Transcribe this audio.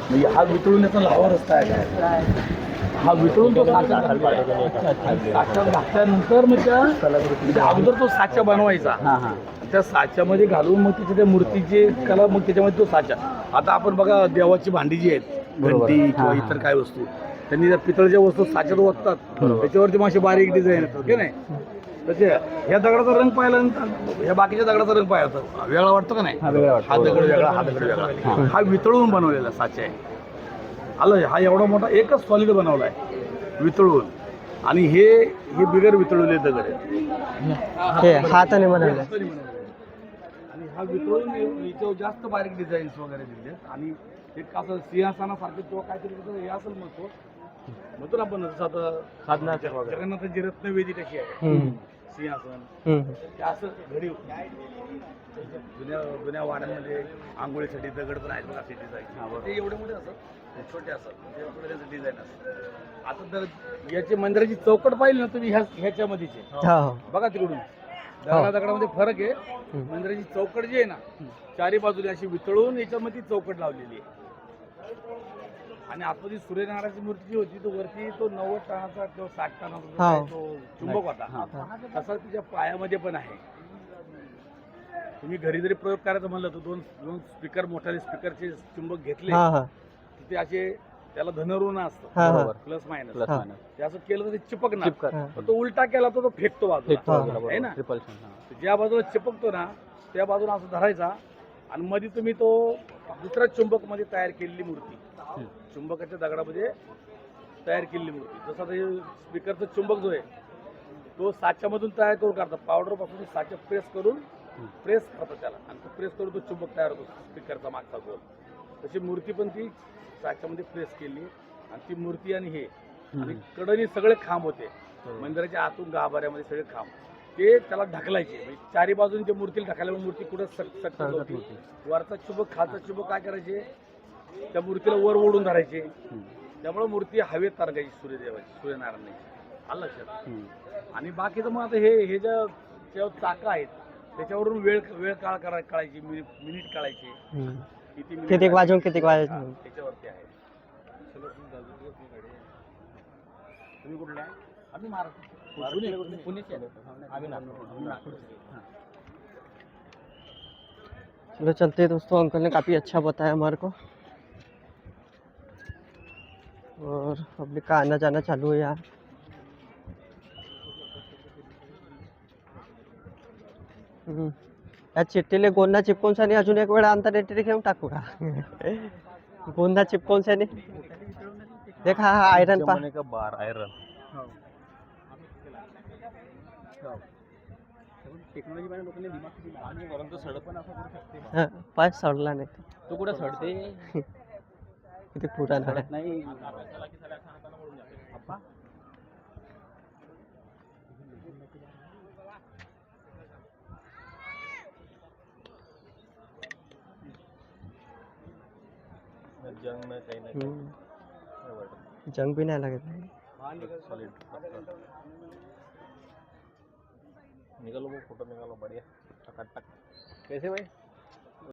म्हणजे हा वितळून लावा रस्ता आहे काय? हा वितळून तो साचा घातल्यानंतर मग त्या अगोदर तो साचा बनवायचा. त्या साच्यामध्ये घालून मग तिथे त्या मूर्तीचे कला, मग त्याच्यामध्ये तो साचा. आता आपण बघा देवाची भांडी जी आहेत, घंटी किंवा इतर काय वस्तू, त्यांनी त्या पितळच्या वस्तू साच्यात ओततात, त्याच्यावरती मग असे बारीक डिझाईन येतात की नाही. तसे ह्या दगडाचा रंग पाहिल्यानंतर ह्या बाकीच्या दगडाचा रंग पाहिला वेगळा वाटतो का नाही? हा दगड वेगळा, हा दगड वेगळा. हा वितळून बनवलेला साचा आहे. आलं, हा एवढा मोठा एकच सॉलिड बनवला आहे वितळून, आणि हे बिगर वितळवले दगड आहेत, हाताने बनवलं. आणि हा वितळून याच्यावर जास्त बारीक डिझाईन्स वगैरे दिले. आणि एक असं सिंहासनासारखं किंवा काहीतरी हे असेल म्हणतो ना आपण, साधना जगन्नाथाची रत्नवेदी कशी आहे, सिंहासन, ते असं घडी जुन्या वाड्यांमध्ये आंघोळीसाठी दगड पण आहेत बघा, ते डिझाईन ते एवढे मोठे असतात, छोटे असतात, डिझाईन असतात. आता जर याची मंदिराची चौकट पाहिली ना तुम्ही ह्याच्यामध्येच बघा, तिकडून दगडामध्ये फरक आहे. मंदिराची चौकट जी आहे ना, चारी बाजूला अशी वितळून याच्यामध्ये चौकट लावलेली आहे. आणि आतमध्ये सूर्यनारायणाची मूर्ती जी होती, तो वरती तो 90 टनाचा किंवा 60 टनाचा तो चुंबक होता, तसा तिच्या पायामध्ये पण आहे. तुम्ही घरी जरी प्रयोग करायचा म्हणलं तर दोन स्पीकर, मोठाले स्पीकरचे चुंबक घेतले, तिथे असे त्याला धनऋण असतं, प्लस मायनस. ते असं केलं तर ते चिपकणार, तो उलटा केला तर तो फेकतो बाजूला, आहे ना. ज्या बाजूला चिपकतो ना त्या बाजूला असं धरायचा, आणि मध्ये तुम्ही तो दुसऱ्या चुंबक मध्ये तयार केलेली मूर्ती, चुंबकाच्या दगडामध्ये तयार केलेली मूर्ती, जसं ते स्पीकरचं चुंबक जो आहे तो साच्यामधून तयार करून काढतात, पावडर पासून साच्या प्रेस करतात त्याला, आणि तो प्रेस करून तो चुंबक तयार होतो स्पीकरचा मागचा गोल. तशी मूर्ती पण ती साच्यामध्ये प्रेस केली, आणि ती मूर्ती आणि हे आणि कडनी सगळे खांब होते मंदिराच्या आतून गाभाऱ्यामध्ये, सगळे खांब ते त्याला ढकलायचे. म्हणजे चारी बाजून ते मूर्तीला ढकलायला मूर्ती कुठं सटकत होती. वरचा चुंबक खालचा चुंबक काय करायचे, त्या मूर्तीला वर ओढून धरायचे, त्यामुळे मूर्ती हवेत तरंगायची सूर्यदेवाची, सूर्यनारायणाची. आलं लक्षात. आणि बाकीचं मग आता हे ज्या चाकं आहेत त्याच्यावरून वेळ काळ काढायची, मिनिट काढायची, किती वाजून किती वाजून त्याच्यावरती आहे. तुम्ही कुठला? आम्ही पुण्याचे. चलो चलते हैं दोस्तों, अंकल ने काफ़ी अच्छा बताया हमारे को, और पब्लिक का आना जाना चालू है यार. या चिठ्ठीले गोंदा चिपकून सानी अजून एक वेळा अंतर एंट्री घेऊन टाकू का? गोंदा चिपकून सानी देखा, हा आयरन का बार आयरन टेक्नॉलॉजी पण लोकांनी दिमाग किती लहान परंतु सड पण असं करू शकते. पाय सडला नाही तो कुठे सडते, किती पुराणा आहे. नाही जंग में काही नाही, जंग भी नाही लागत. निकालो वो फोटो निकालो, बढ़िया टक टक. कैसे भाई?